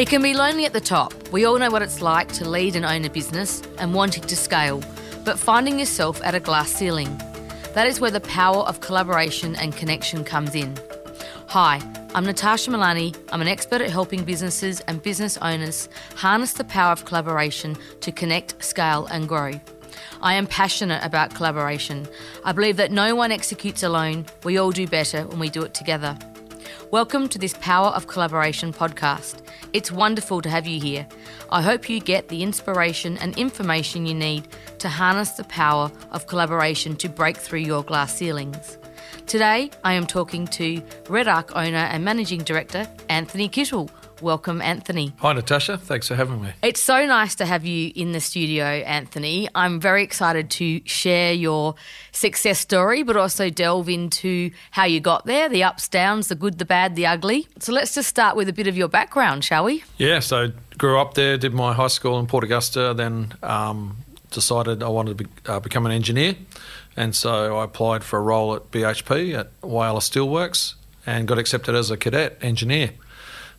It can be lonely at the top. We all know what it's like to lead and own a business and wanting to scale, but finding yourself at a glass ceiling. That is where the power of collaboration and connection comes in. Hi, I'm Natasha Milani. I'm an expert at helping businesses and business owners harness the power of collaboration to connect, scale and grow. I am passionate about collaboration. I believe that no one executes alone. We all do better when we do it together. Welcome to this Power of Collaboration podcast. It's wonderful to have you here. I hope you get the inspiration and information you need to harness the power of collaboration to break through your glass ceilings. Today, I am talking to Redarc owner and Managing Director, Anthony Kittel. Welcome, Anthony. Hi, Natasha. Thanks for having me. It's so nice to have you in the studio, Anthony. I'm very excited to share your success story, but also delve into how you got there, the ups, downs, the good, the bad, the ugly. So let's just start with a bit of your background, shall we? Yeah, so grew up there, did my high school in Port Augusta, then decided I wanted to become an engineer. And so I applied for a role at BHP at Whyalla Steelworks and got accepted as a cadet engineer.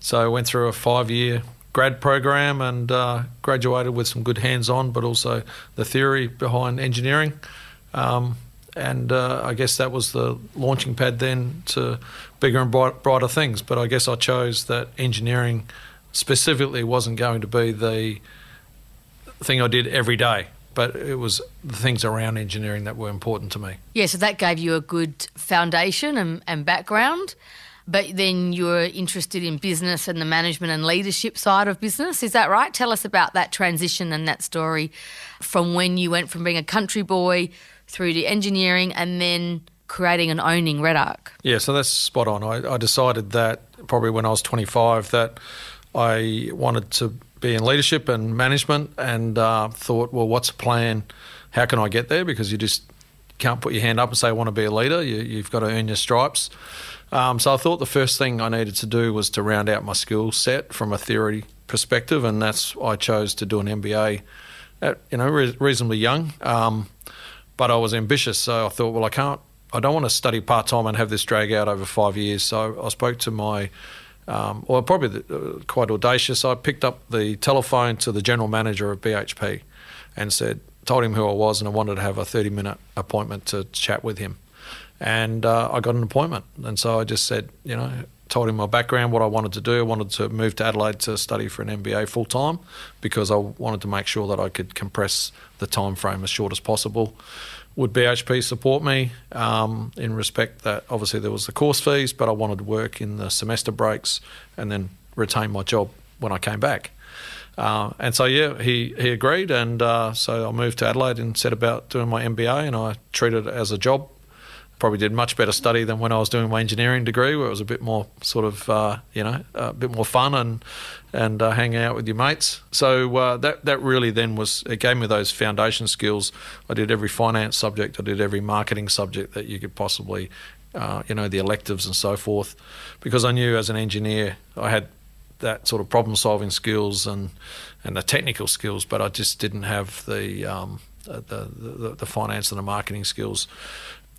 So I went through a 5-year grad program and graduated with some good hands-on, but also the theory behind engineering. I guess that was the launching pad then to bigger and brighter things. But I guess I chose that engineering specifically wasn't going to be the thing I did every day, but it was the things around engineering that were important to me. Yeah, so that gave you a good foundation and background. But then you were interested in business and the management and leadership side of business. Is that right? Tell us about that transition and that story from when you went from being a country boy through to engineering and then creating and owning Redarc. Yeah, so that's spot on. I decided that probably when I was 25 that I wanted to be in leadership and management and thought, well, what's the plan? How can I get there? Because you just can't put your hand up and say, I want to be a leader. You've got to earn your stripes. So I thought the first thing I needed to do was to round out my skill set from a theory perspective, and that's I chose to do an MBA at reasonably young, but I was ambitious, so I thought, well, I don't want to study part-time and have this drag out over 5 years. So I spoke to my, quite audacious, I picked up the telephone to the general manager of BHP and told him who I was and I wanted to have a 30-minute appointment to chat with him. And I got an appointment. And so I just said, told him my background, what I wanted to do. I wanted to move to Adelaide to study for an MBA full-time because I wanted to make sure that I could compress the time frame as short as possible. Would BHP support me in respect that obviously there was the course fees, but I wanted to work in the semester breaks and then retain my job when I came back. And so, he agreed. And so I moved to Adelaide and set about doing my MBA, and I treated it as a job. Probably did much better study than when I was doing my engineering degree, where it was a bit more sort of, a bit more fun and hanging out with your mates. So that really then it gave me those foundation skills. I did every finance subject, I did every marketing subject that you could possibly, the electives and so forth, because I knew as an engineer I had that sort of problem-solving skills and the technical skills, but I just didn't have the finance and the marketing skills.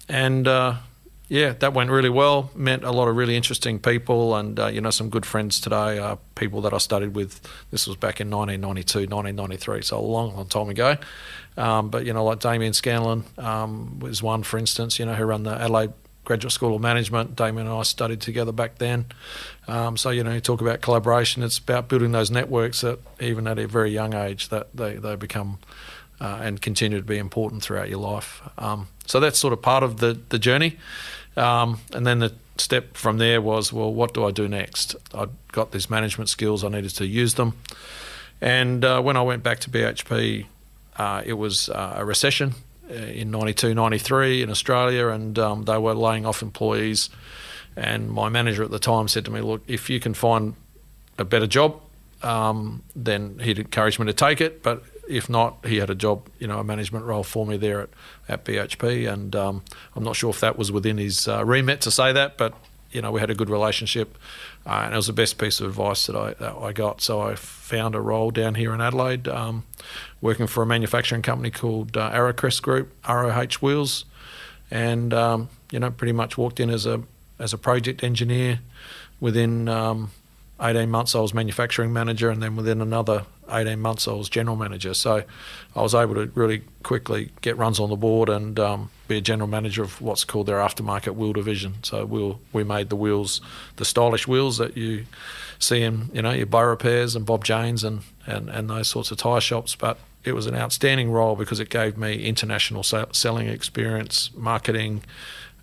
And that went really well, met a lot of really interesting people and, some good friends today, people that I studied with. This was back in 1992, 1993, so a long, long time ago. But, like Damien Scanlon was one, for instance, who ran the Adelaide Graduate School of Management. Damien and I studied together back then. So, you talk about collaboration, it's about building those networks that even at a very young age that they become and continue to be important throughout your life. So that's sort of part of the journey. And then the step from there was, well, what do I do next? I got these management skills, I needed to use them. And when I went back to BHP, it was a recession in 92, 93 in Australia, and they were laying off employees. And my manager at the time said to me, look, if you can find a better job, then he'd encourage me to take it. But if not, he had a job, a management role for me there at BHP, and I'm not sure if that was within his remit to say that, but we had a good relationship, and it was the best piece of advice that I got. So I found a role down here in Adelaide, working for a manufacturing company called Arrowcrest Group, ROH Wheels, and pretty much walked in as a project engineer within 18 months I was manufacturing manager, and then within another 18 months I was general manager. So I was able to really quickly get runs on the board and be a general manager of what's called their aftermarket wheel division. So we made the wheels, the stylish wheels that you see in your Bow Repairs and Bob Jane's and those sorts of tyre shops. But it was an outstanding role because it gave me international selling experience, marketing.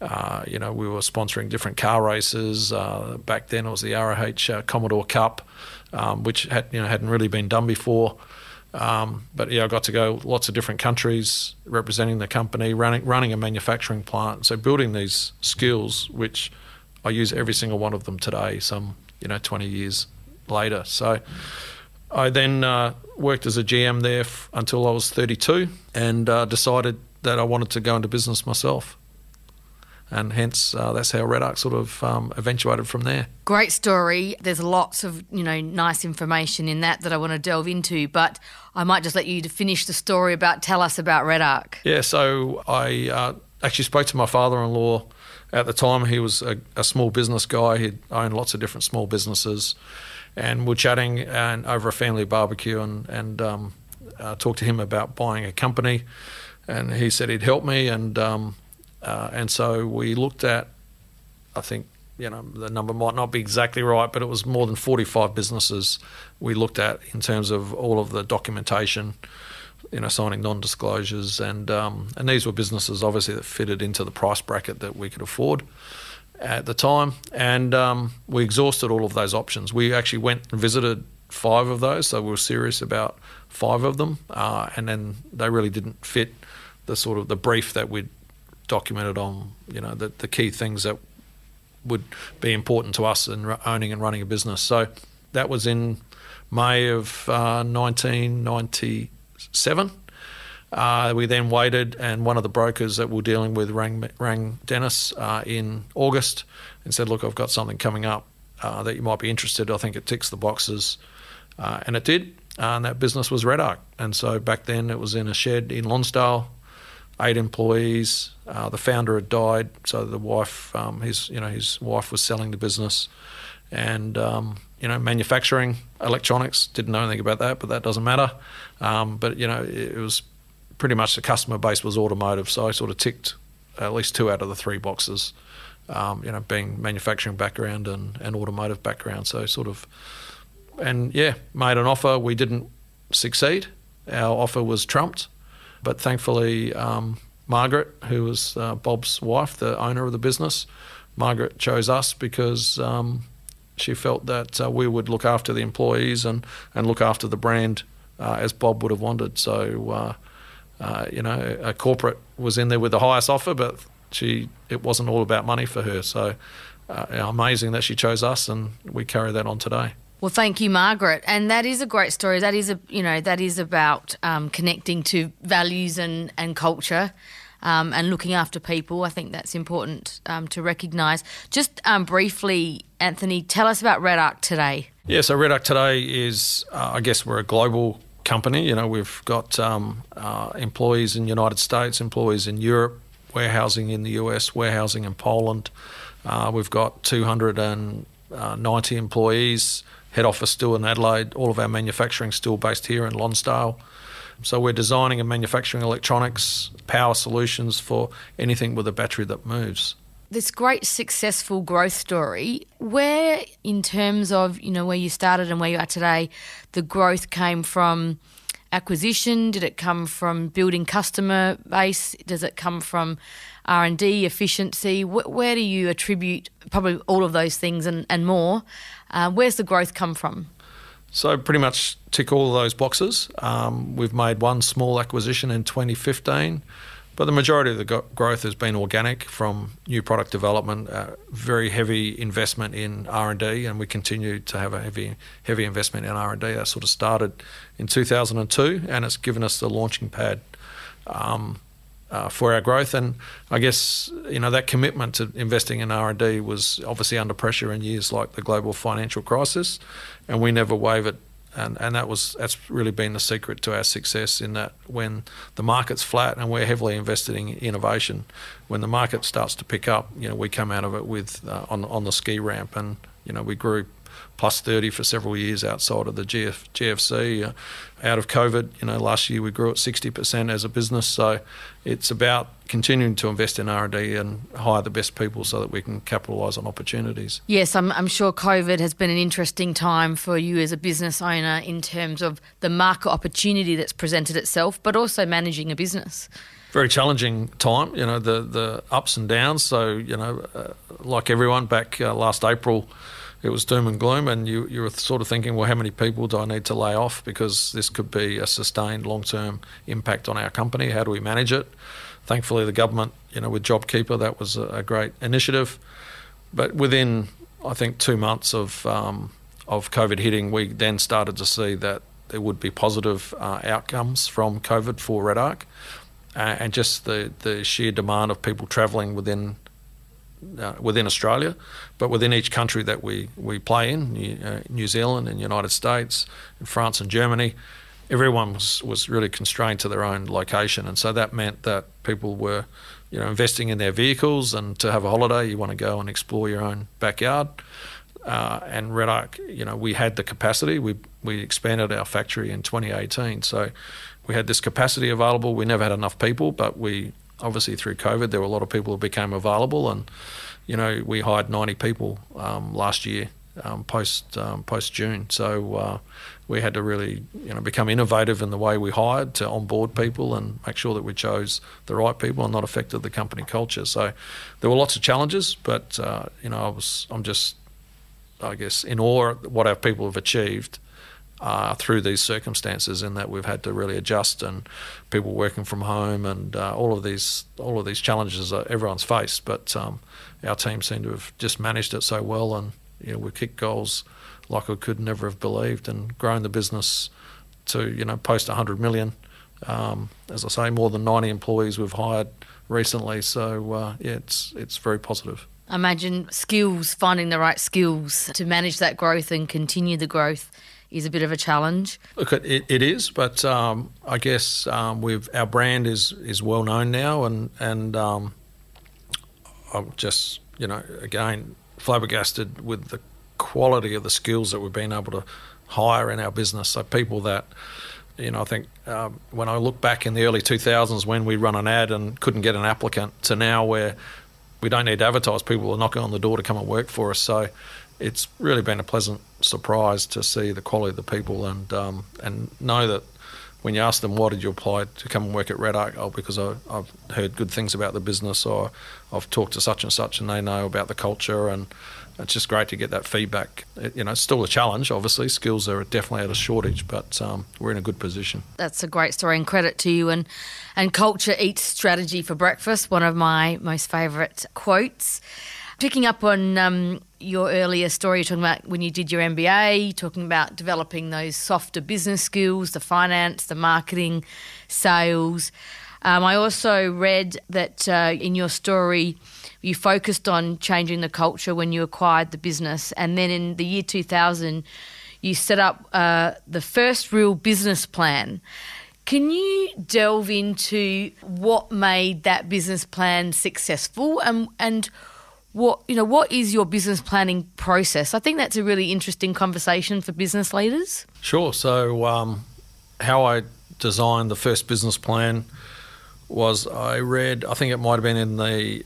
We were sponsoring different car races. Back then it was the ROH Commodore Cup, which hadn't really been done before. But I got to go lots of different countries, representing the company, running a manufacturing plant. So building these skills, which I use every single one of them today, 20 years later. So I then worked as a GM there until I was 32 and decided that I wanted to go into business myself. And hence, that's how Redarc sort of eventuated from there. Great story. There's lots of, nice information in that I want to delve into, but I might just let you to finish the story tell us about Redarc. Yeah, so I actually spoke to my father-in-law at the time. He was a small business guy. He'd owned lots of different small businesses, and we're chatting and over a family barbecue and talked to him about buying a company, and he said he'd help me, and so we looked at, I think, the number might not be exactly right, but it was more than 45 businesses we looked at in terms of all of the documentation, signing non-disclosures, and these were businesses obviously that fitted into the price bracket that we could afford at the time, and we exhausted all of those options. We actually went and visited 5 of those, so we were serious about 5 of them, and then they really didn't fit the sort of the brief that we'd documented on, the key things that would be important to us in owning and running a business. So that was in May of 1997. We then waited, and one of the brokers that we're dealing with rang Dennis in August and said, look, I've got something coming up that you might be interested. I think it ticks the boxes. And it did. And that business was Redarc. And so back then it was in a shed in Lonsdale, 8 employees. The founder had died, so the wife, his wife was selling the business, and manufacturing electronics. Didn't know anything about that, but that doesn't matter. But it was pretty much the customer base was automotive, so I sort of ticked at least 2 out of the 3 boxes. Being manufacturing background and automotive background, so made an offer. We didn't succeed. Our offer was trumped. But thankfully, Margaret, who was Bob's wife, the owner of the business, Margaret chose us because she felt that we would look after the employees and look after the brand as Bob would have wanted. So, a corporate was in there with the highest offer, but it wasn't all about money for her. So amazing that she chose us, and we carry that on today. Well, thank you, Margaret. And that is a great story. That is about connecting to values and culture and looking after people. I think that's important to recognise. Just briefly, Anthony, tell us about Redarc today. Yeah, so Redarc today is, I guess we're a global company. We've got employees in the United States, employees in Europe, warehousing in the US, warehousing in Poland. We've got 290 employees. Head office still in Adelaide. All of our manufacturing still based here in Lonsdale. So we're designing and manufacturing electronics, power solutions for anything with a battery that moves. This great successful growth story, where in terms of, where you started and where you are today, the growth came from acquisition? Did it come from building customer base? Does it come from R&D, efficiency? Where do you attribute probably all of those things and more? Where's the growth come from? So pretty much tick all of those boxes. We've made one small acquisition in 2015, but the majority of the growth has been organic from new product development, very heavy investment in R&D, and we continue to have a heavy investment in R&D. That sort of started in 2002, and it's given us the launching pad for our growth. And I guess that commitment to investing in R&D was obviously under pressure in years like the global financial crisis, and we never wavered. And that's really been the secret to our success, in that when the market's flat and we're heavily invested in innovation, when the market starts to pick up, we come out of it with on the ski ramp, and we grew plus 30 for several years outside of the GFC. Out of COVID, last year we grew at 60% as a business. So it's about continuing to invest in R&D and hire the best people so that we can capitalise on opportunities. Yes, I'm sure COVID has been an interesting time for you as a business owner in terms of the market opportunity that's presented itself, but also managing a business. Very challenging time, the ups and downs. So, like everyone back last April, it was doom and gloom, and you were sort of thinking, well, how many people do I need to lay off, because this could be a sustained long-term impact on our company? How do we manage it? Thankfully, the government, with JobKeeper, that was a great initiative. But within, I think, 2 months of COVID hitting, we then started to see that there would be positive outcomes from COVID for Redarc, and just the sheer demand of people travelling within Australia, but within each country that we play in, New Zealand and United States, and France and Germany, everyone was really constrained to their own location. And so that meant that people were, investing in their vehicles, and to have a holiday, you want to go and explore your own backyard. And Redarc, we had the capacity. We expanded our factory in 2018. So we had this capacity available. We never had enough people, but we obviously through COVID, there were a lot of people who became available, and we hired 90 people last year post June. So we had to really become innovative in the way we hired to onboard people and make sure that we chose the right people and not affected the company culture. So there were lots of challenges, but I'm just, I guess, in awe at what our people have achieved through these circumstances, in that we've had to really adjust, and people working from home, and all of these challenges that everyone's faced. But our team seem to have just managed it so well, and we kicked goals like we could never have believed, and grown the business to post 100 million. As I say, more than 90 employees we've hired recently. So it's very positive. I imagine finding the right skills to manage that growth and continue the growth is a bit of a challenge. Look, it is, but I guess our brand is well known now, and I'm just again flabbergasted with the quality of the skills that we've been able to hire in our business. So people that I think when I look back in the early 2000s when we run an ad and couldn't get an applicant, to now where we don't need to advertise, people are knocking on the door to come and work for us. So it's really been a pleasant surprise to see the quality of the people, and know that when you ask them, why did you apply to come and work at Redarc? Oh, because I've heard good things about the business, or I've talked to such and such and they know about the culture, and it's just great to get that feedback. It's still a challenge, obviously. Skills are definitely at a shortage, but we're in a good position. That's a great story, and credit to you. And culture eats strategy for breakfast, one of my most favourite quotes. Picking up on your earlier story, you're talking about when you did your MBA, talking about developing those softer business skills, the finance, the marketing, sales. I also read that in your story you focused on changing the culture when you acquired the business, and then in the year 2000 you set up the first real business plan. Can you delve into what made that business plan successful, and what is your business planning process? I think that's a really interesting conversation for business leaders. Sure. So how I designed the first business plan was, I think it might have been in the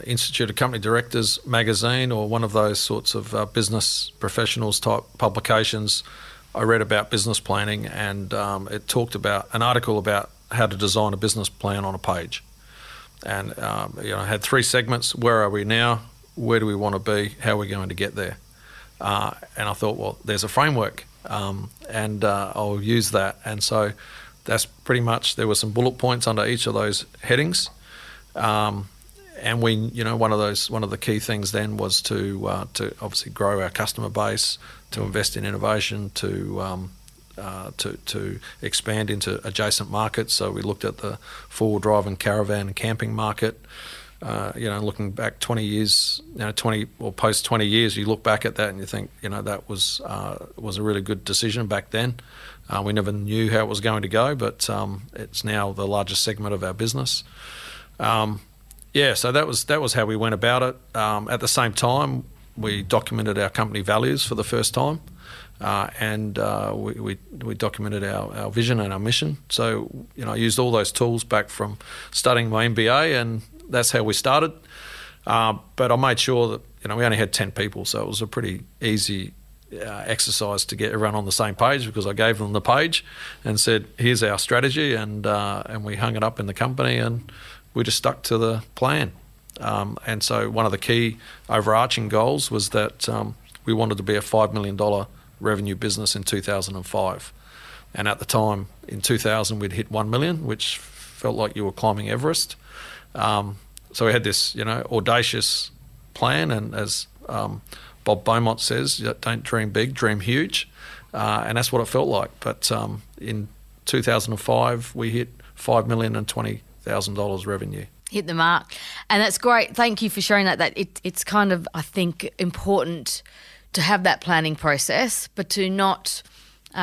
Institute of Company Directors magazine, or one of those sorts of business professionals type publications. I read about business planning, and it talked about an article about how to design a business plan on a page. And I had 3 segments. Where are we now? Where do we want to be? How are we going to get there? And I thought, well, there's a framework, and I'll use that. And so that's pretty much, there were some bullet points under each of those headings. And we, one of the key things then was to obviously grow our customer base, to invest in innovation, to expand into adjacent markets. So we looked at the four-wheel drive and caravan and camping market. Looking back 20 years, post 20 years, you look back at that and you think, that was a really good decision back then. We never knew how it was going to go, but it's now the largest segment of our business. So that was how we went about it. At the same time, we documented our company values for the first time, and we documented our vision and our mission. So, I used all those tools back from studying my MBA, and that's how we started. But I made sure that, we only had 10 people, so it was a pretty easy exercise to get everyone on the same page, because I gave them the page and said, here's our strategy, and we hung it up in the company, and we just stuck to the plan. And so one of the key overarching goals was that we wanted to be a $5 million revenue business in 2005. And at the time, in 2000, we'd hit 1 million, which felt like you were climbing Everest. So we had this, audacious plan, and as Bob Beaumont says, don't dream big, dream huge. And that's what it felt like. But in 2005, we hit $5,020,000 revenue. Hit the mark. And that's great. Thank you for sharing that. It's kind of, I think, important to have that planning process, but to not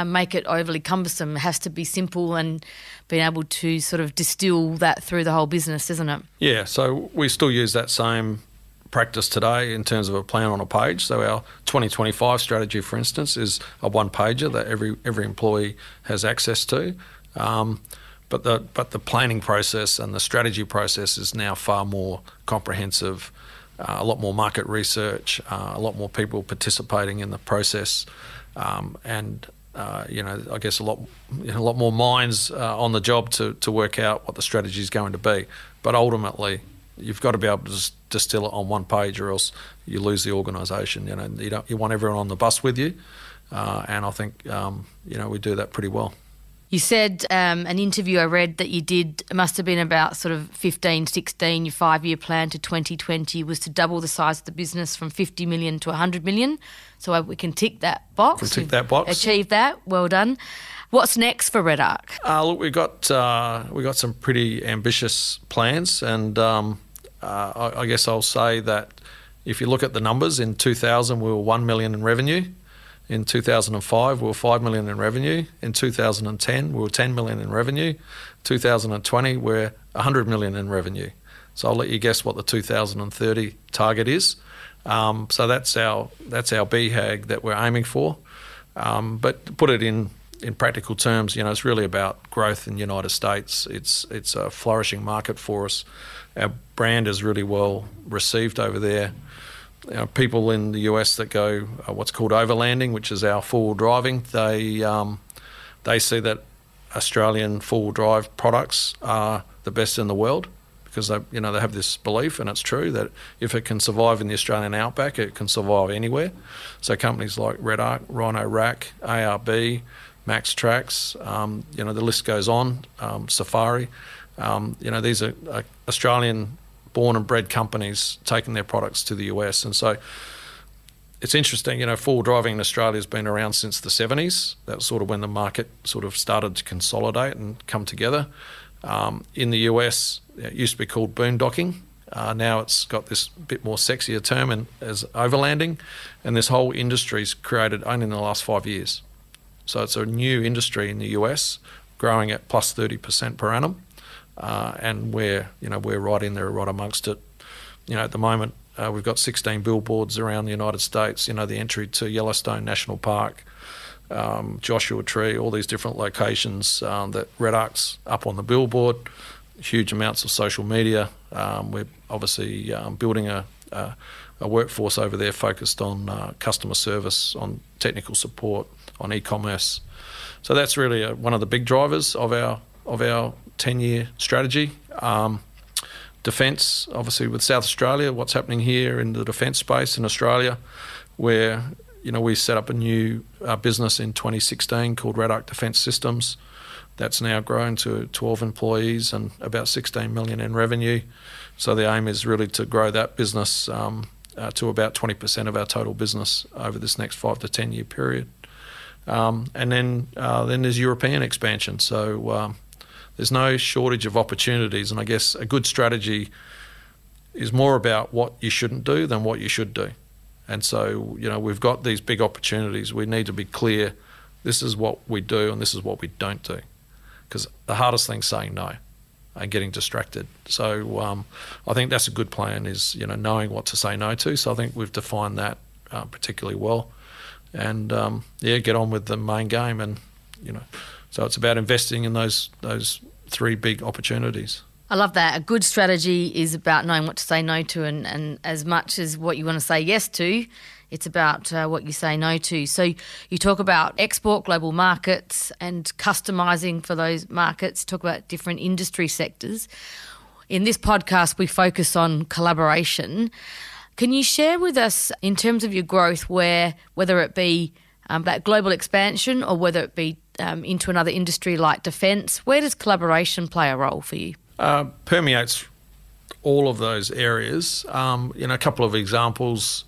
make it overly cumbersome. It has to be simple, and being able to sort of distill that through the whole business, isn't it? Yeah, so we still use that same practice today in terms of a plan on a page. So our 2025 strategy, for instance, is a one-pager that every employee has access to. But the planning process and the strategy process is now far more comprehensive, a lot more market research, a lot more people participating in the process, and I guess a lot more minds on the job to work out what the strategy is going to be. But ultimately, you've got to be able to just distill it on one page, or else you lose the organisation. You want everyone on the bus with you, and I think we do that pretty well. You said an interview I read that you did, it must have been about sort of 15, 16, your 5-year plan to 2020 was to double the size of the business from 50 million to 100 million. So we can tick that box. We'll tick that box. Achieve that. Well done. What's next for Redarc? Look, we got some pretty ambitious plans, and I guess I'll say that if you look at the numbers, in 2000 we were 1 million in revenue. In 2005, we were 5 million in revenue. In 2010, we were 10 million in revenue. 2020, we're 100 million in revenue. So I'll let you guess what the 2030 target is. So that's our BHAG that we're aiming for. But to put it in practical terms, it's really about growth in the United States. It's a flourishing market for us. Our brand is really well received over there. People in the US that go what's called overlanding, which is our four-wheel driving, they see that Australian four-wheel drive products are the best in the world, because they have this belief, and it's true, that if it can survive in the Australian outback, it can survive anywhere. So companies like Redarc, Rhino Rack, ARB, Max Tracks, the list goes on, Safari. These are Australian born and bred companies taking their products to the US. And so it's interesting, four-wheel driving in Australia has been around since the 70s. That's sort of when the market sort of started to consolidate and come together. In the US, it used to be called boondocking. Now it's got this bit more sexier term as overlanding. And this whole industry's created only in the last 5 years. So it's a new industry in the US, growing at plus 30% per annum. And we're right in there, right amongst it. At the moment, we've got 16 billboards around the United States. The entry to Yellowstone National Park, Joshua Tree, all these different locations that Redarc's up on the billboard. Huge amounts of social media. We're obviously building a workforce over there focused on customer service, on technical support, on e-commerce. So that's really one of the big drivers of our 10-year strategy. Defence, obviously with South Australia, what's happening here in the defence space in Australia, where we set up a new business in 2016 called Redarc Defence Systems. That's now grown to 12 employees and about 16 million in revenue. So the aim is really to grow that business to about 20% of our total business over this next 5 to 10 year period. And then there's European expansion. So there's no shortage of opportunities, and I guess a good strategy is more about what you shouldn't do than what you should do. And so, we've got these big opportunities. We need to be clear, this is what we do and this is what we don't do. Because the hardest thing's saying no and getting distracted. So I think that's a good plan, is, knowing what to say no to. So I think we've defined that particularly well, and get on with the main game. And so it's about investing in those three big opportunities. I love that. A good strategy is about knowing what to say no to, and as much as what you want to say yes to, it's about what you say no to. So you talk about export, global markets, and customising for those markets, talk about different industry sectors. In this podcast, we focus on collaboration. Can you share with us, in terms of your growth, whether it be that global expansion or whether it be into another industry like defence, where does collaboration play a role for you? Permeates all of those areas. A couple of examples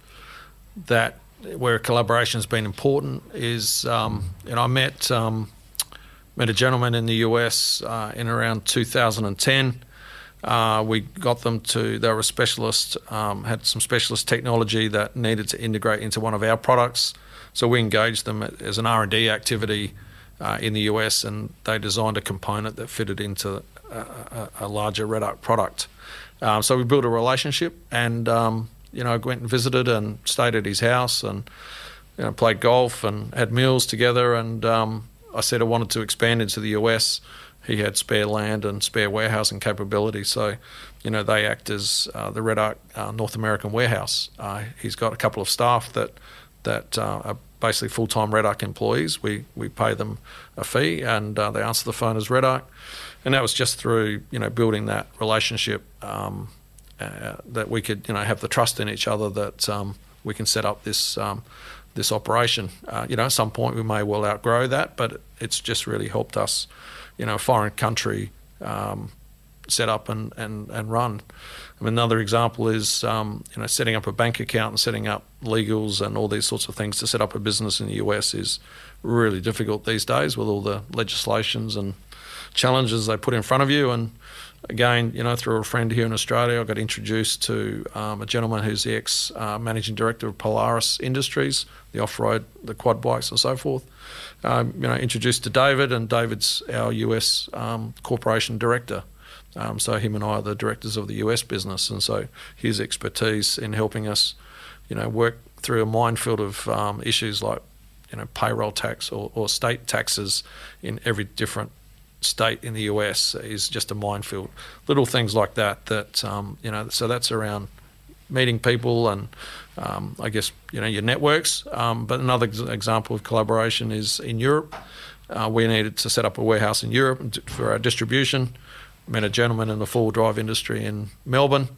that where collaboration has been important is, I met a gentleman in the US in around 2010. We got them they were a specialist, had some specialist technology that needed to integrate into one of our products. So we engaged them as an R&D activity in the US, and they designed a component that fitted into a larger Redarc product. So we built a relationship, and I went and visited and stayed at his house, and played golf and had meals together. And I said I wanted to expand into the US. He had spare land and spare warehousing capability, so they act as the Redarc North American warehouse. He's got a couple of staff that are basically full-time Redarc employees. We pay them a fee, and they answer the phone as Redarc. And that was just through building that relationship, that we could have the trust in each other that we can set up this operation. At some point we may well outgrow that, but it's just really helped us, a foreign country set up and run. Another example is setting up a bank account and setting up legals and all these sorts of things. To set up a business in the US is really difficult these days with all the legislations and challenges they put in front of you. And again, through a friend here in Australia, I got introduced to a gentleman who's the ex-Managing Director of Polaris Industries, the off-road, the quad bikes and so forth. Introduced to David, and David's our US corporation director. So him and I are the directors of the US business, and so his expertise in helping us, work through a minefield of issues like, payroll tax or state taxes in every different state in the US is just a minefield. Little things like that, so that's around meeting people and I guess, your networks. But another example of collaboration is in Europe. We needed to set up a warehouse in Europe for our distribution. Met a gentleman in the four-wheel drive industry in Melbourne,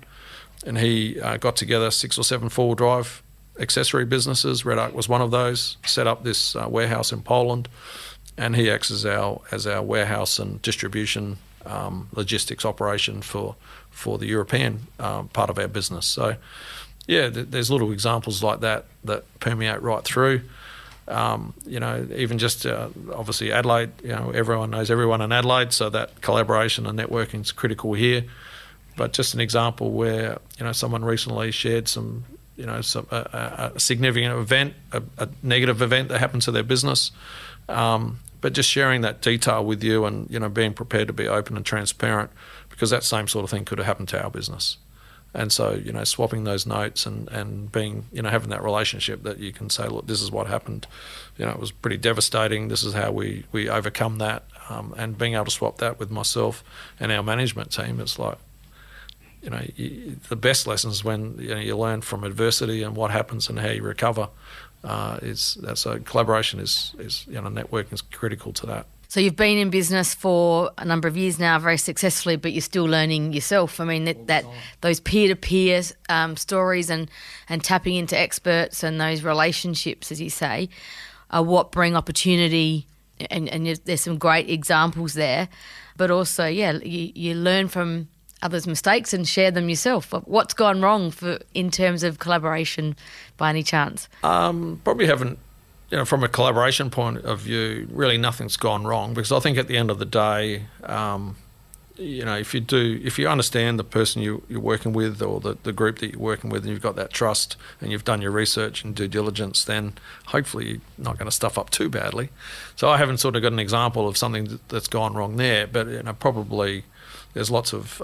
and he got together 6 or 7 four-wheel drive accessory businesses. Redarc was one of those. Set up this warehouse in Poland, and he acts as our warehouse and distribution logistics operation for the European part of our business. So, there's little examples like that permeate right through. Even just obviously Adelaide, everyone knows everyone in Adelaide, so that collaboration and networking is critical here. But just an example where, someone recently shared some, a significant event, a negative event that happened to their business, but just sharing that detail with you and, being prepared to be open and transparent, because that same sort of thing could have happened to our business. And so, swapping those notes and being, having that relationship that you can say, look, this is what happened. It was pretty devastating. This is how we overcome that. And being able to swap that with myself and our management team, it's like, the best lessons when, you learn from adversity and what happens and how you recover. So collaboration is networking is critical to that. So you've been in business for a number of years now, very successfully, but you're still learning yourself. I mean, that those peer-to-peer stories and tapping into experts and those relationships, as you say, are what bring opportunity. And there's some great examples there. But also, you learn from others' mistakes and share them yourself. What's gone wrong in terms of collaboration, by any chance? Probably haven't. From a collaboration point of view, really nothing's gone wrong, because I think at the end of the day, if you understand the person you're working with, or the group that you're working with, and you've got that trust and you've done your research and due diligence, then hopefully you're not going to stuff up too badly. So I haven't sort of got an example of something that's gone wrong there, but probably there's lots of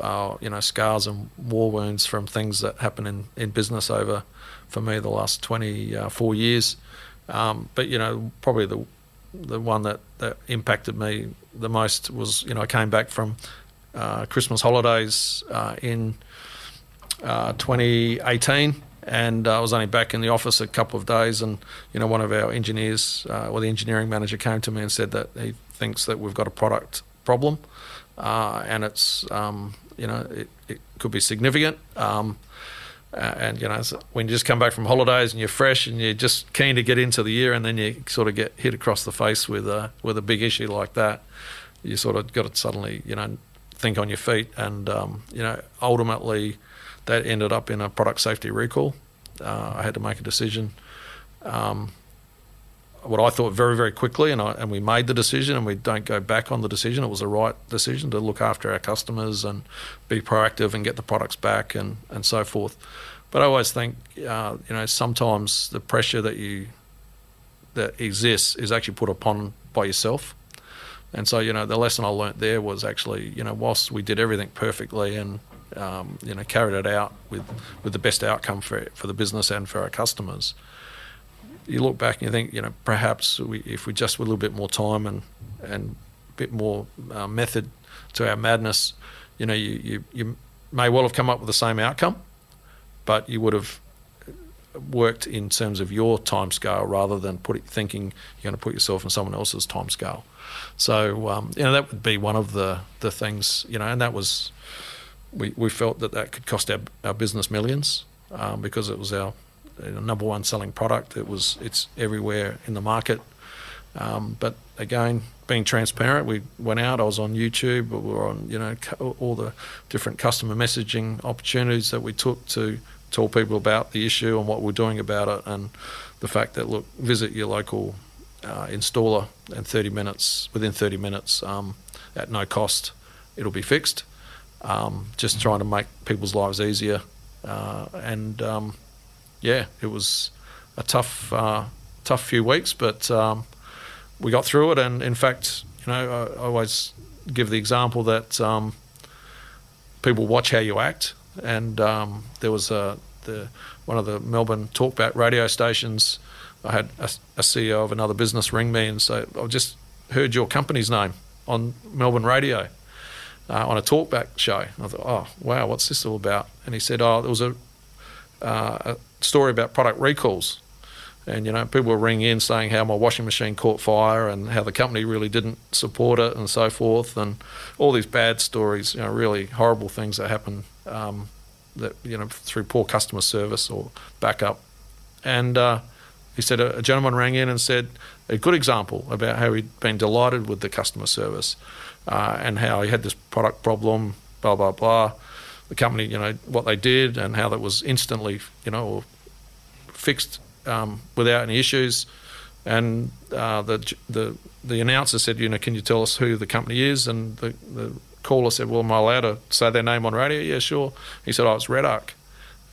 scars and war wounds from things that happen in business over, for me, the last 24 years. But probably the one that impacted me the most was, I came back from Christmas holidays in 2018, and I was only back in the office a couple of days, and one of our engineers, or the engineering manager, came to me and said that he thinks that we've got a product problem, and it's it could be significant. And when you just come back from holidays and you're fresh and you're just keen to get into the year, and then you sort of get hit across the face with a big issue like that, you sort of got to suddenly think on your feet. And ultimately that ended up in a product safety recall. I had to make a decision, what I thought, very, very quickly, and we made the decision, and we don't go back on the decision. It was the right decision to look after our customers and be proactive and get the products back and so forth. But I always think, sometimes the pressure that exists is actually put upon by yourself. And so, the lesson I learnt there was actually, whilst we did everything perfectly and, carried it out with the best outcome for the business and for our customers, you look back and you think, perhaps if we just with a little bit more time and a bit more method to our madness, you may well have come up with the same outcome, but you would have worked in terms of your timescale rather than thinking you're going to put yourself in someone else's timescale. So that would be one of the things, and that was, we felt that could cost our business millions, because it was our number one selling product. It's everywhere in the market. But again, being transparent, we went out. I was on YouTube, but we were on all the different customer messaging opportunities that we took to tell people about the issue and what we're doing about it, and the fact that, look, visit your local installer, and within 30 minutes, at no cost, it'll be fixed. Just trying to make people's lives easier, it was a tough few weeks, but we got through it. And in fact, I always give the example that people watch how you act. And there was one of the Melbourne talkback radio stations. I had a CEO of another business ring me and say, "I've just heard your company's name on Melbourne radio on a talkback show." And I thought, "Oh, wow, what's this all about?" And he said, "Oh, there was a story about product recalls, and people were ringing in saying how my washing machine caught fire and how the company really didn't support it and so forth, and all these bad stories, really horrible things that happen through poor customer service or backup." And he said a gentleman rang in and said a good example about how he'd been delighted with the customer service, and how he had this product problem, blah blah blah. The company, what they did, and how that was instantly, fixed without any issues. And the announcer said, "Can you tell us who the company is?" And the caller said, "Well, am I allowed to say their name on radio?" "Yeah, sure." He said, "Oh, it's Redarc."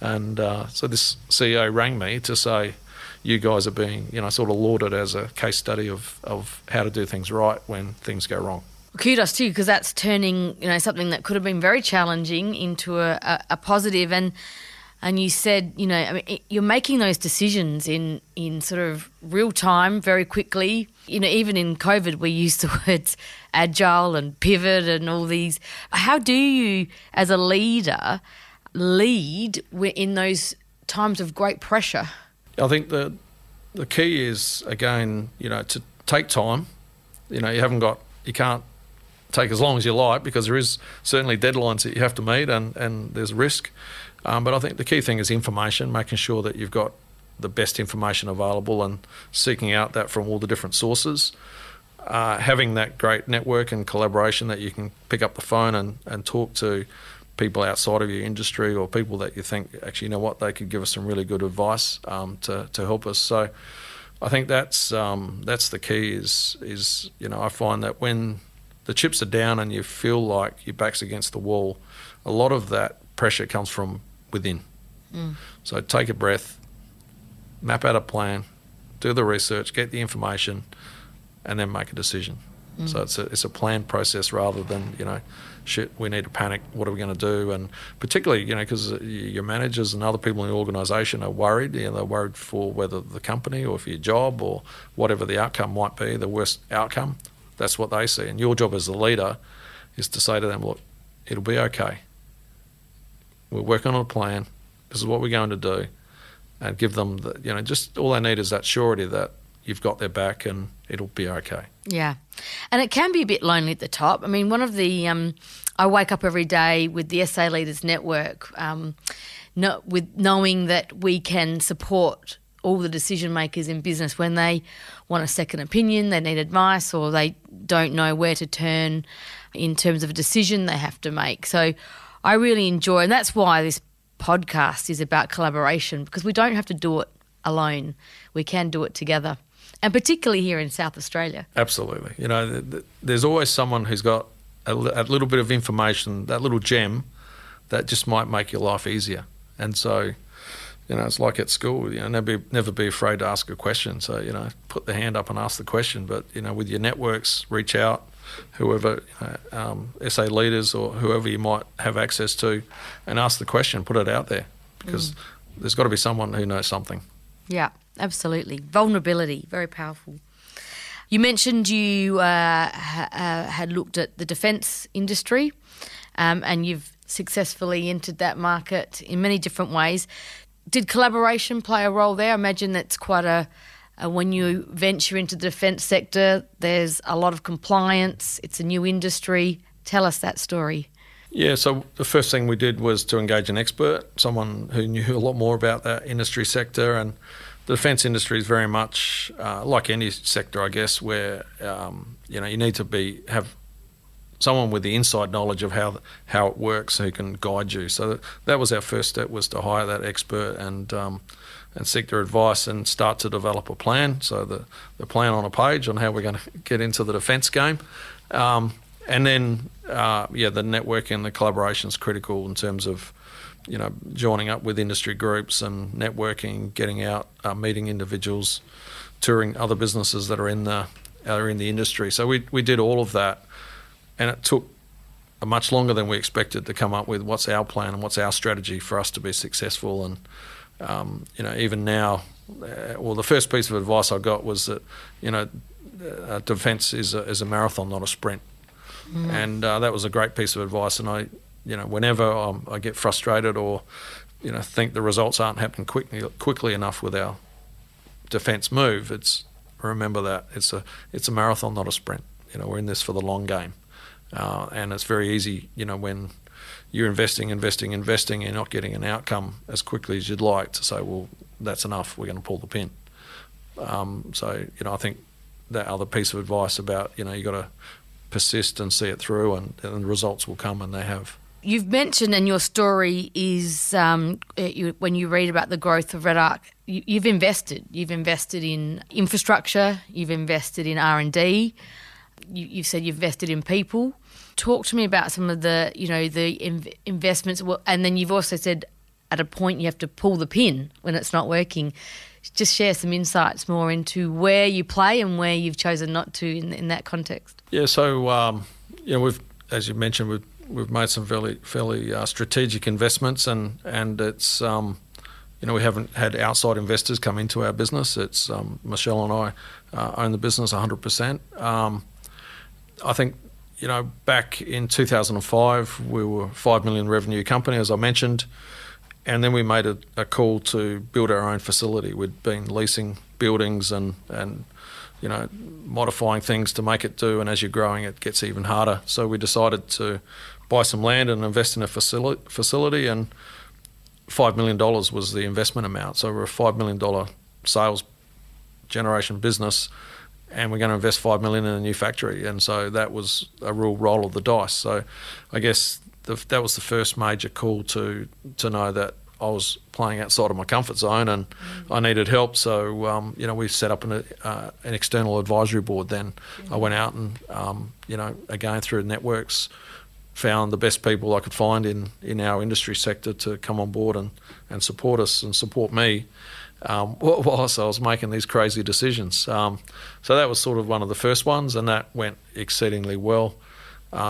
And so this CEO rang me to say, "You guys are being, sort of lauded as a case study of how to do things right when things go wrong." Kudos to you, because that's turning, something that could have been very challenging into a positive. And you said, you're making those decisions in sort of real time, very quickly. Even in COVID, we used the words agile and pivot and all these. How do you, as a leader, lead in those times of great pressure? I think the key is, again, to take time. You can't take as long as you like, because there is certainly deadlines that you have to meet, and there's risk. But I think the key thing is information, making sure that you've got the best information available and seeking out that from all the different sources. Having that great network and collaboration that you can pick up the phone and talk to people outside of your industry, or people that you think, actually, they could give us some really good advice to help us. So I think that's the key is I find that when the chips are down and you feel like your back's against the wall, a lot of that pressure comes from within. So take a breath, map out a plan, do the research, get the information, and then make a decision. So it's a planned process rather than, shit, we need to panic, what are we going to do? And particularly, because your managers and other people in the organisation are worried. They're worried for whether the company or for your job or whatever the outcome might be, the worst outcome. That's what they see. And your job as the leader is to say to them, look, it'll be okay. We're working on a plan. This is what we're going to do. And give them, just all they need is that surety that you've got their back and it'll be okay. Yeah. And it can be a bit lonely at the top. I mean, one of the, I wake up every day with the SA Leaders Network, with knowing that we can support all the decision makers in business when they want a second opinion, they need advice, or they don't know where to turn in terms of a decision they have to make. So I really enjoy, and that's why this podcast is about collaboration, because we don't have to do it alone. We can do it together, and particularly here in South Australia. Absolutely. There's always someone who's got a little bit of information, that little gem that just might make your life easier. And so, it's like at school, never be afraid to ask a question. So, put the hand up and ask the question. But, with your networks, reach out, whoever, SA leaders or whoever you might have access to, and ask the question, put it out there, because there's got to be someone who knows something. Yeah, absolutely. Vulnerability, very powerful. You mentioned you had looked at the defence industry, and you've successfully entered that market in many different ways. Did collaboration play a role there? I imagine that's quite when you venture into the defence sector, there's a lot of compliance. It's a new industry. Tell us that story. Yeah, so the first thing we did was to engage an expert, someone who knew a lot more about that industry sector. And the defence industry is very much like any sector, I guess, where you need to have someone with the inside knowledge of how it works who can guide you. So that was our first step, was to hire that expert and seek their advice and start to develop a plan. So the plan on a page on how we're going to get into the defence game. And then, the networking and the collaboration is critical in terms of, joining up with industry groups and networking, getting out, meeting individuals, touring other businesses that are in the industry. So we did all of that, and it took much longer than we expected to come up with what's our plan and what's our strategy for us to be successful. And even now, the first piece of advice I got was that defence is a marathon, not a sprint. And that was a great piece of advice. And I, whenever I get frustrated or, think the results aren't happening quickly enough with our defence move, remember that it's a marathon, not a sprint. We're in this for the long game, and it's very easy, when you're investing, you're not getting an outcome as quickly as you'd like, to say, well, that's enough, we're going to pull the pin. So I think that other piece of advice about, you got to persist and see it through, and the results will come, and they have. You've mentioned, and your story is when you read about the growth of Redarc, you've invested. You've invested in infrastructure, you've invested in R&D, you've said you've invested in people. Talk to me about some of the, the investments, and then you've also said at a point you have to pull the pin when it's not working. Just share some insights more into where you play and where you've chosen not to in that context. Yeah, so we've, as you mentioned, we've made some fairly strategic investments, and it's we haven't had outside investors come into our business. It's Michelle and I own the business 100%. I think back in 2005 we were a $5 million revenue company, as I mentioned. And then we made a call to build our own facility. We'd been leasing buildings and modifying things to make it do. And as you're growing, it gets even harder. So we decided to buy some land and invest in a facility. And $5 million was the investment amount. So we're a $5 million sales generation business, and we're going to invest $5 million in a new factory. And so that was a real roll of the dice. So I guess that was the first major call to know that I was playing outside of my comfort zone, and I needed help. So we set up an external advisory board. Then I went out and again through networks, found the best people I could find in our industry sector to come on board and support us and support me whilst I was making these crazy decisions. So that was sort of one of the first ones, and that went exceedingly well.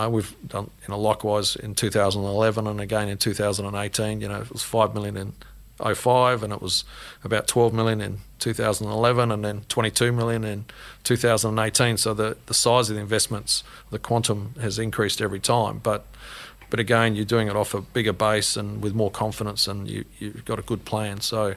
We've done likewise in 2011 and again in 2018. It was 5 million in 2005, and it was about 12 million in 2011, and then 22 million in 2018. So the size of the investments, the quantum has increased every time. But again, you're doing it off a bigger base and with more confidence, and you've got a good plan. So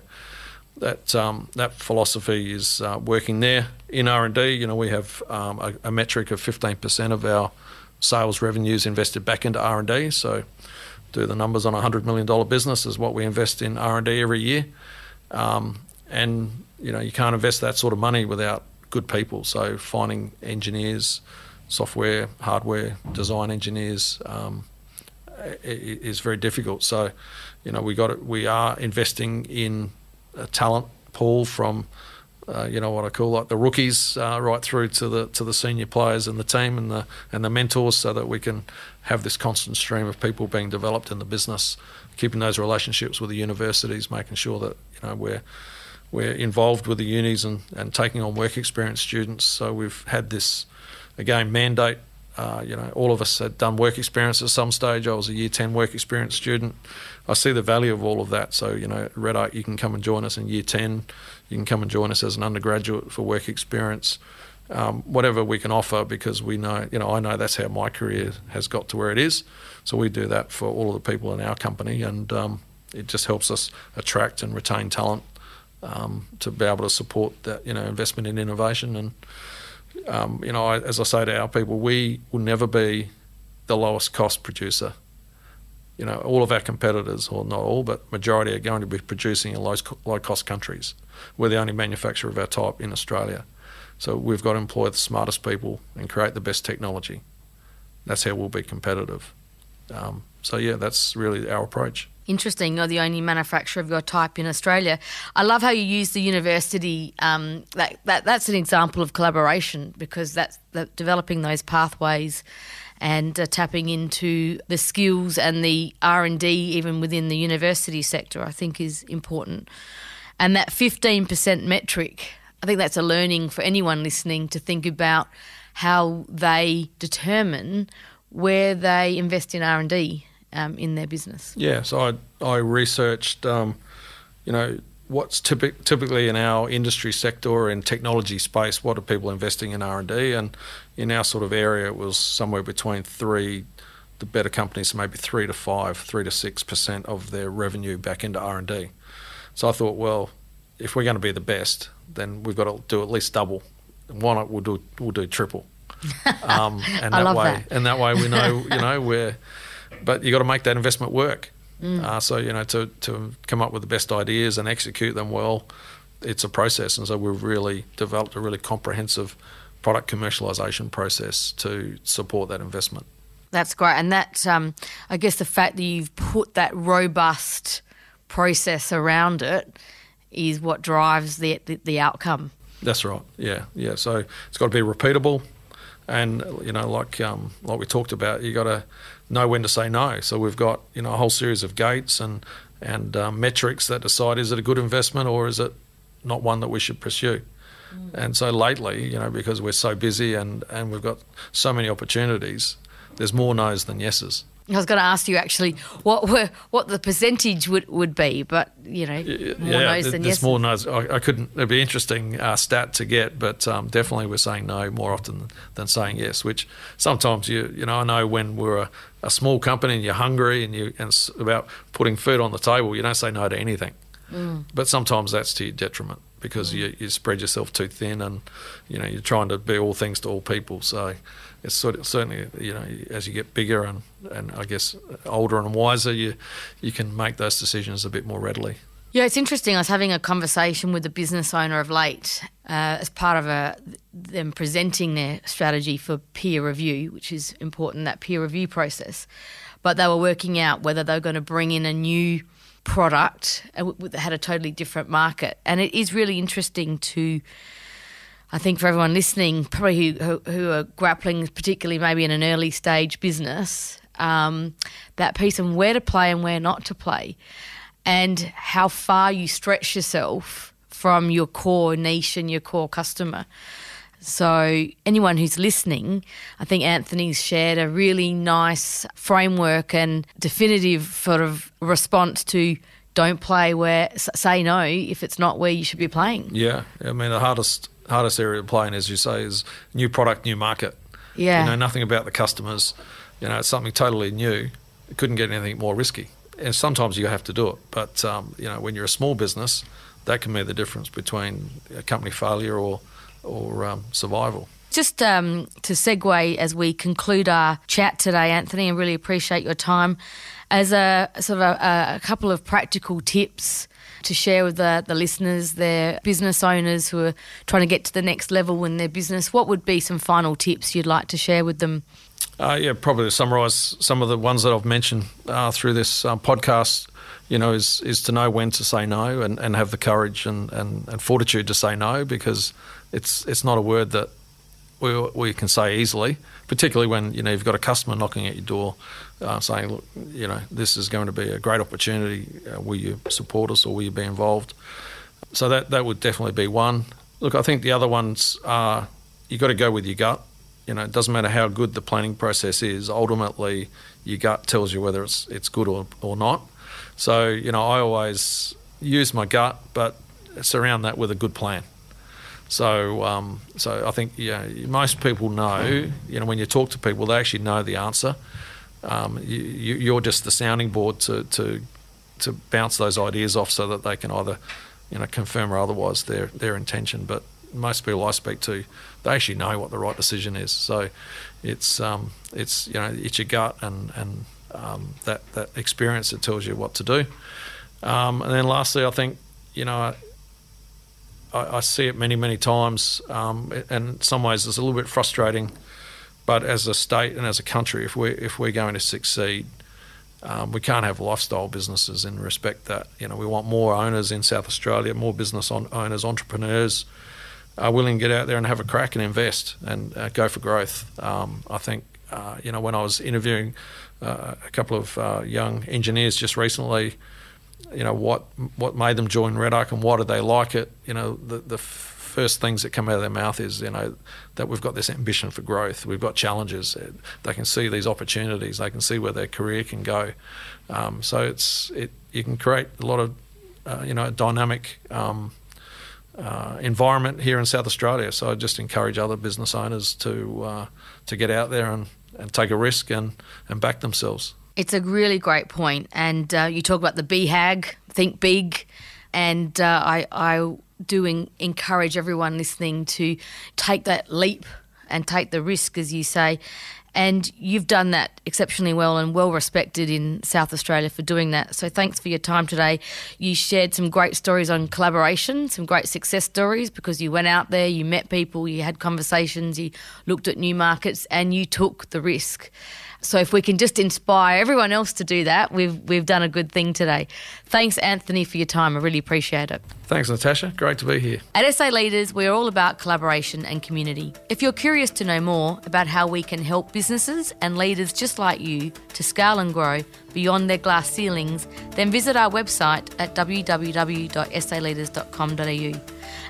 that philosophy is working there. In R&D, we have a metric of 15% of our sales revenues invested back into R&D. So do the numbers on a $100 million business is what we invest in R&D every year. And you can't invest that sort of money without good people. So finding engineers, software, hardware, design engineers is very difficult. So we are investing in a talent pool from what I call like the rookies right through to the senior players in the team and the mentors, so that we can have this constant stream of people being developed in the business, keeping those relationships with the universities, making sure that we're involved with the unis and taking on work experience students. So we've had this again mandate. All of us had done work experience at some stage. I was a year 10 work experience student. I see the value of all of that. So, Redarc, you can come and join us in year 10. You can come and join us as an undergraduate for work experience. Whatever we can offer, because we know, I know that's how my career has got to where it is. So we do that for all of the people in our company, and it just helps us attract and retain talent to be able to support that, investment in innovation. And as I say to our people, we will never be the lowest cost producer. All of our competitors, or not all, but majority are going to be producing in low cost countries. We're the only manufacturer of our type in Australia. So we've got to employ the smartest people and create the best technology. That's how we'll be competitive. That's really our approach. Interesting. You're the only manufacturer of your type in Australia. I love how you use the university. That's an example of collaboration, because that's developing those pathways and tapping into the skills and the R&D even within the university sector, I think is important. And that 15% metric, I think that's a learning for anyone listening to think about how they determine where they invest in R&D in their business. Yeah, so I researched, what's typically in our industry sector or in technology space, what are people investing in R&D? And in our sort of area, it was somewhere between the better companies, maybe 3 to 6% of their revenue back into R&D. So I thought, well, if we're going to be the best, then we've got to do at least double. Why not? We'll do triple. And I love that. And that way we know, but you got to make that investment work. So to come up with the best ideas and execute them well, it's a process. And so we've really developed a really comprehensive product commercialisation process to support that investment. That's great. And that, I guess the fact that you've put that robust process around it is what drives the outcome. That's right. Yeah. So it's got to be repeatable, and like we talked about, you got to know when to say no. So we've got a whole series of gates and metrics that decide, is it a good investment or is it not one that we should pursue. And so lately, because we're so busy and we've got so many opportunities, there's more no's than yeses. I was going to ask you actually what the percentage would be, but more no's than yeses. There's more no's. I couldn't. It'd be an interesting stat to get, but definitely we're saying no more often than saying yes. Which sometimes I know when we're a small company and you're hungry and it's about putting food on the table, you don't say no to anything. But sometimes that's to your detriment, because you spread yourself too thin, and you're trying to be all things to all people. So it's certainly as you get bigger and I guess older and wiser, you can make those decisions a bit more readily. Yeah, it's interesting. I was having a conversation with a business owner of late as part of them presenting their strategy for peer review, which is important, that peer review process. But they were working out whether they were going to bring in a new product that had a totally different market. And it is really interesting to, I think, for everyone listening, probably who are grappling, particularly maybe in an early stage business, that piece on where to play and where not to play, and how far you stretch yourself from your core niche and your core customer. So anyone who's listening, I think Anthony's shared a really nice framework and definitive sort of response to don't play where, say no if it's not where you should be playing. Yeah, I mean, the hardest area to play in, as you say, is new product, new market. Yeah. You know nothing about the customers. You know, it's something totally new. It couldn't get anything more risky. And sometimes you have to do it. But, you know, when you're a small business, that can be the difference between a company failure or survival. Just to segue as we conclude our chat today, Anthony, I really appreciate your time. As a sort of a couple of practical tips to share with the listeners, their business owners who are trying to get to the next level in their business, what would be some final tips you'd like to share with them? Yeah, probably to summarise some of the ones that I've mentioned through this podcast, you know, is to know when to say no and have the courage and fortitude to say no, because it's not a word that we can say easily, particularly when, you know, you've got a customer knocking at your door saying, look, you know, this is going to be a great opportunity. Will you support us or will you be involved? So that would definitely be one. Look, I think the other ones are you've got to go with your gut. You know, it doesn't matter how good the planning process is. Ultimately, your gut tells you whether it's good or not. So, you know, I always use my gut, but surround that with a good plan. So I think, yeah, most people know, you know, when you talk to people, they actually know the answer. You're just the sounding board to bounce those ideas off so that they can either, you know, confirm or otherwise their intention. But most people I speak to, they actually know what the right decision is. So it's you know, it's your gut and that experience that tells you what to do. And then lastly, I think, you know, I see it many times, and in some ways it's a little bit frustrating. But as a state and as a country, if we're going to succeed, we can't have lifestyle businesses in respect that, you know, we want more owners in South Australia, more business owners, entrepreneurs are willing to get out there and have a crack and invest and go for growth. I think, you know, when I was interviewing a couple of young engineers just recently, you know, what made them join Redarc and why did they like it, you know, the first things that come out of their mouth is, you know, that we've got this ambition for growth, we've got challenges, they can see these opportunities, they can see where their career can go. So you can create a lot of, you know, dynamic environment here in South Australia. So I just encourage other business owners to get out there and take a risk and back themselves. It's a really great point. And you talk about the BHAG, think big, and I do encourage everyone listening to take that leap and take the risk, as you say. And you've done that exceptionally well and well respected in South Australia for doing that. So thanks for your time today. You shared some great stories on collaboration, some great success stories, because you went out there, you met people, you had conversations, you looked at new markets and you took the risk. So if we can just inspire everyone else to do that, we've done a good thing today. Thanks, Anthony, for your time. I really appreciate it. Thanks, Natasha. Great to be here. At SA Leaders, we're all about collaboration and community. If you're curious to know more about how we can help businesses and leaders just like you to scale and grow beyond their glass ceilings, then visit our website at www.saleaders.com.au.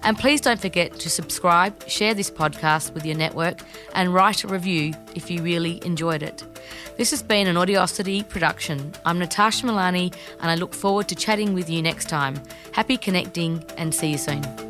And please don't forget to subscribe, share this podcast with your network, and write a review if you really enjoyed it. This has been an Audiosity production. I'm Natasha Milani, and I look forward to chatting with you next time. Happy connecting, and see you soon.